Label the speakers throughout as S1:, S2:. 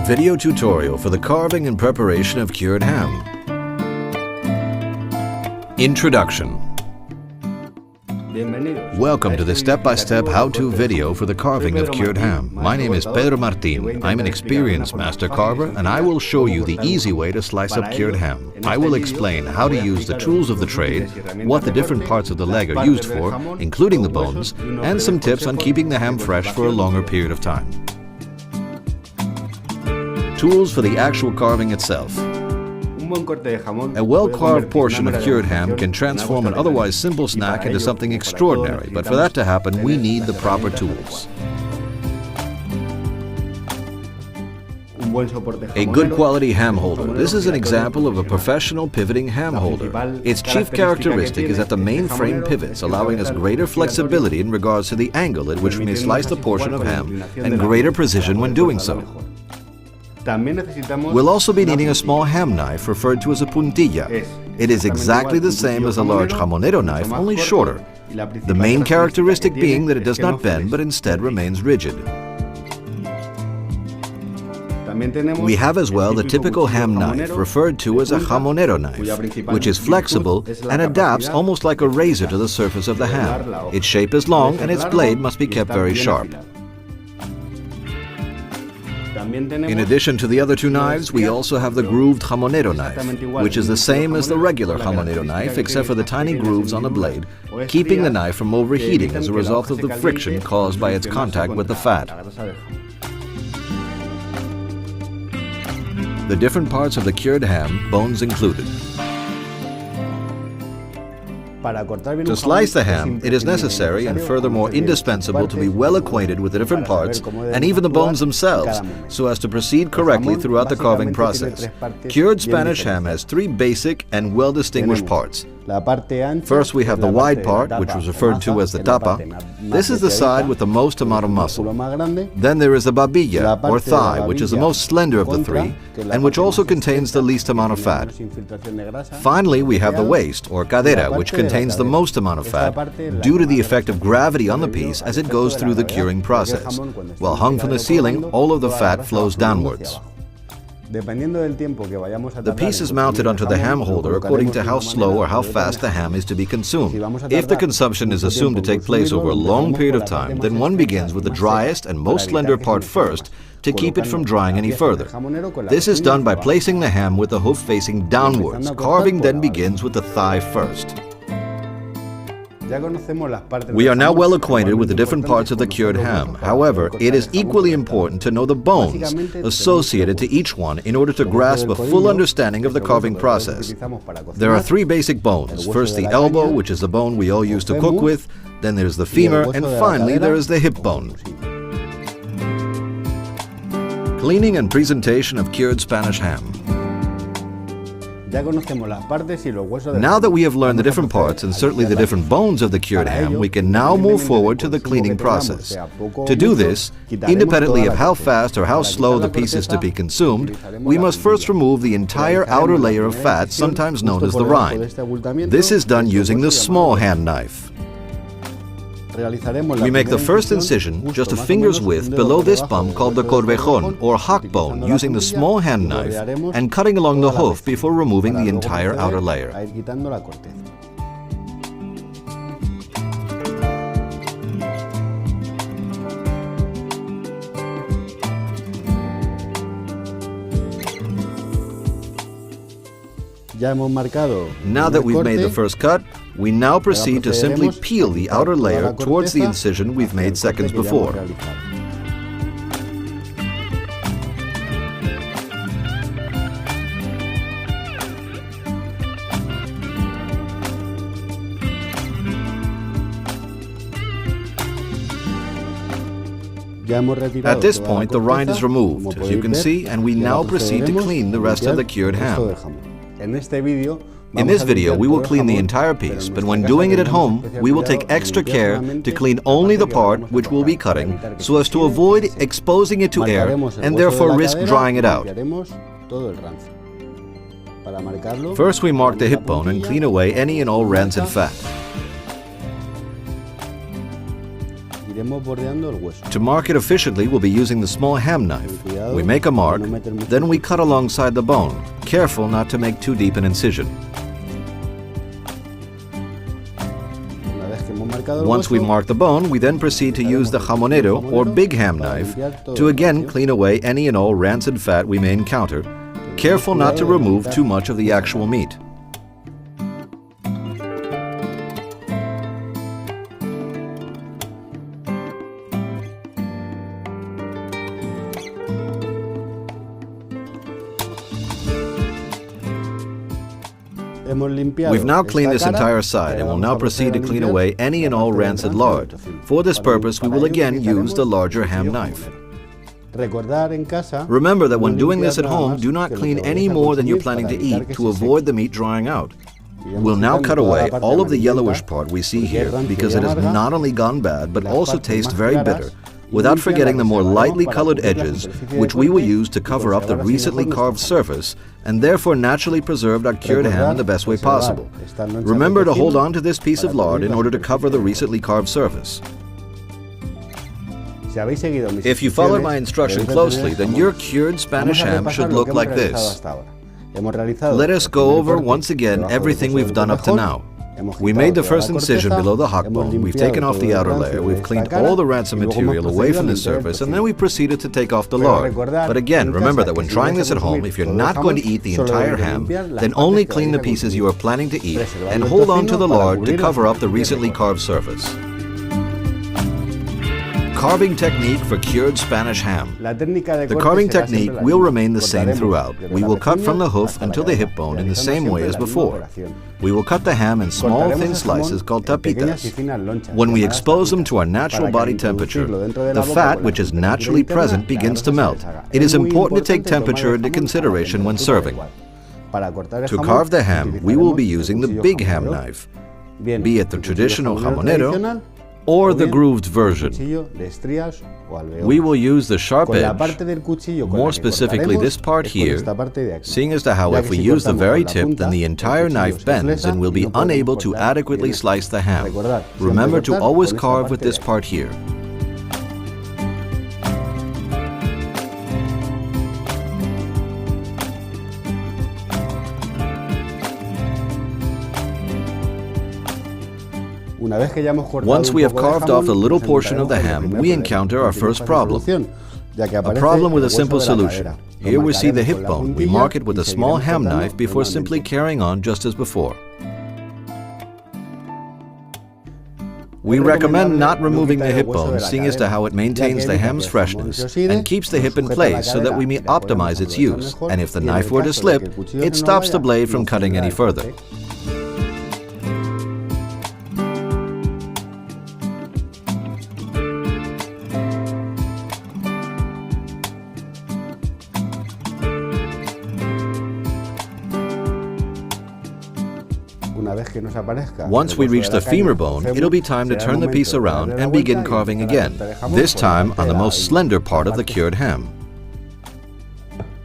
S1: Video tutorial for the carving and preparation of cured ham. Introduction. Welcome to the step-by-step how-to video for the carving of cured ham. My name is Pedro Martin. I'm an experienced master carver and I will show you the easy way to slice up cured ham. I will explain how to use the tools of the trade, what the different parts of the leg are used for, including the bones, and some tips on keeping the ham fresh for a longer period of time. Tools for the actual carving itself. A well-carved portion of cured ham can transform an otherwise simple snack into something extraordinary, but for that to happen, we need the proper tools. A good quality ham holder. This is an example of a professional pivoting ham holder. Its chief characteristic is that the main frame pivots, allowing us greater flexibility in regards to the angle at which we may slice the portion of ham and greater precision when doing so. We'll also be needing a small ham knife referred to as a puntilla. It is exactly the same as a large jamonero knife, only shorter. The main characteristic being that it does not bend but instead remains rigid. We have as well the typical ham knife referred to as a jamonero knife, which is flexible and adapts almost like a razor to the surface of the ham. Its shape is long and its blade must be kept very sharp. In addition to the other two knives, we also have the grooved jamonero knife, which is the same as the regular jamonero knife except for the tiny grooves on the blade, keeping the knife from overheating as a result of the friction caused by its contact with the fat. The different parts of the cured ham, bones included. To slice the ham, it is necessary and furthermore indispensable to be well acquainted with the different parts and even the bones themselves so as to proceed correctly throughout the carving process. Cured Spanish ham has three basic and well-distinguished parts. First, we have the wide part, which was referred to as the tapa. This is the side with the most amount of muscle. Then there is the babilla, or thigh, which is the most slender of the three, and which also contains the least amount of fat. Finally, we have the waist, or cadera, which contains the most amount of fat, due to the effect of gravity on the piece as it goes through the curing process. While hung from the ceiling, all of the fat flows downwards. The piece is mounted onto the ham holder according to how slow or how fast the ham is to be consumed. If the consumption is assumed to take place over a long period of time, then one begins with the driest and most slender part first to keep it from drying any further. This is done by placing the ham with the hoof facing downwards. Carving then begins with the thigh first. We are now well acquainted with the different parts of the cured ham. However, it is equally important to know the bones associated to each one in order to grasp a full understanding of the carving process. There are three basic bones. First, the elbow, which is the bone we all use to cook with. Then there's the femur, and finally there is the hip bone. Cleaning and presentation of cured Spanish ham. Now that we have learned the different parts and certainly the different bones of the cured ham, we can now move forward to the cleaning process. To do this, independently of how fast or how slow the piece is to be consumed, we must first remove the entire outer layer of fat, sometimes known as the rind. This is done using the small hand knife. We make the first incision just a finger's width below this bone called the corvejon, or hock bone, using the small hand knife and cutting along the hoof before removing the entire outer layer. Now that we've made the first cut, we now proceed to simply peel the outer layer towards the incision we've made seconds before. At this point, the rind is removed, as you can see, and we now proceed to clean the rest of the cured ham. In this video, we will clean the entire piece, but when doing it at home, we will take extra care to clean only the part which we'll be cutting so as to avoid exposing it to air and therefore risk drying it out. First, we mark the hip bone and clean away any and all rancid fat. To mark it efficiently, we'll be using the small ham knife. We make a mark, then we cut alongside the bone, careful not to make too deep an incision. Once we mark the bone, we then proceed to use the jamonero, or big ham knife, to again clean away any and all rancid fat we may encounter, careful not to remove too much of the actual meat. We've now cleaned this entire side and will now proceed to clean away any and all rancid lard. For this purpose, we will again use the larger ham knife. Remember that when doing this at home, do not clean any more than you're planning to eat to avoid the meat drying out. We'll now cut away all of the yellowish part we see here because it has not only gone bad but also tastes very bitter, without forgetting the more lightly colored edges, which we will use to cover up the recently carved surface and therefore naturally preserved our cured ham in the best way possible. Remember to hold on to this piece of lard in order to cover the recently carved surface. If you followed my instruction closely, then your cured Spanish ham should look like this. Let us go over once again everything we've done up to now. We made the first incision below the hock bone, we've taken off the outer layer, we've cleaned all the rancid material away from the surface, and then we proceeded to take off the lard. But again, remember that when trying this at home, if you're not going to eat the entire ham, then only clean the pieces you are planning to eat and hold on to the lard to cover up the recently carved surface. Carving technique for cured Spanish ham. The carving technique will remain the same throughout. We will cut from the hoof until the hip bone in the same way as before. We will cut the ham in small, thin slices called tapitas. When we expose them to our natural body temperature, the fat, which is naturally present, begins to melt. It is important to take temperature into consideration when serving. To carve the ham, we will be using the big ham knife, be it the traditional jamonero or the grooved version. We will use the sharp edge, more specifically this part here, seeing as to how if we use the very tip, then the entire knife bends and we'll be unable to adequately slice the ham. Remember to always carve with this part here. Once we have carved off the little portion of the ham, we encounter our first problem. A problem with a simple solution. Here we see the hip bone. We mark it with a small ham knife before simply carrying on just as before. We recommend not removing the hip bone, seeing as to how it maintains the ham's freshness and keeps the hip in place so that we may optimize its use. And if the knife were to slip, it stops the blade from cutting any further. Once we reach the femur bone, it'll be time to turn the piece around and begin carving again, this time on the most slender part of the cured ham.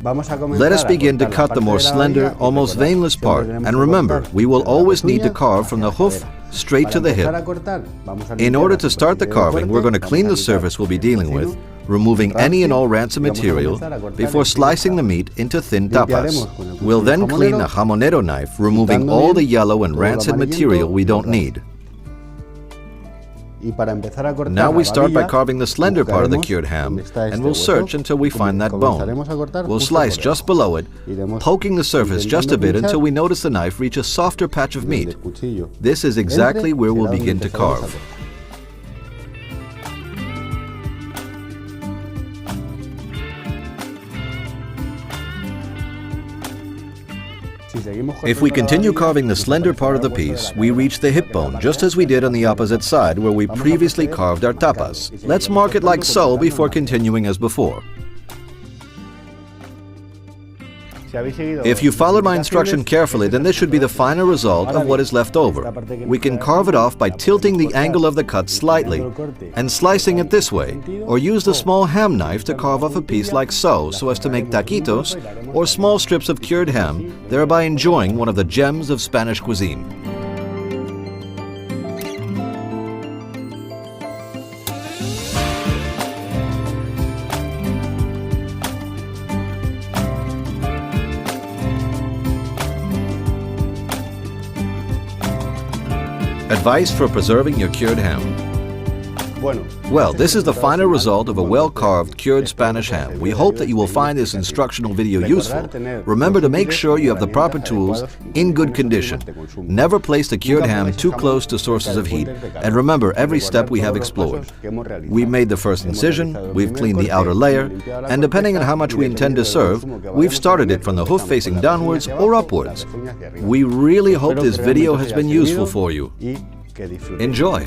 S1: Let us begin to cut the more slender, almost veinless part, and remember, we will always need to carve from the hoof straight to the hip. In order to start the carving, we're going to clean the surface we'll be dealing with, removing any and all rancid material before slicing the meat into thin tapas. We'll then clean the jamonero knife, removing all the yellow and rancid material we don't need. Now we start by carving the slender part of the cured ham, and we'll search until we find that bone. We'll slice just below it, poking the surface just a bit until we notice the knife reach a softer patch of meat. This is exactly where we'll begin to carve. If we continue carving the slender part of the piece, we reach the hip bone, just as we did on the opposite side where we previously carved our tapas. Let's mark it like so before continuing as before. If you followed my instruction carefully, then this should be the final result of what is left over. We can carve it off by tilting the angle of the cut slightly and slicing it this way, or use the small ham knife to carve off a piece like so as to make taquitos or small strips of cured ham, thereby enjoying one of the gems of Spanish cuisine. Advice for preserving your cured ham. Well, this is the final result of a well-carved, cured Spanish ham. We hope that you will find this instructional video useful. Remember to make sure you have the proper tools in good condition. Never place the cured ham too close to sources of heat, and remember every step we have explored. We've made the first incision, we've cleaned the outer layer, and depending on how much we intend to serve, we've started it from the hoof facing downwards or upwards. We really hope this video has been useful for you. Enjoy!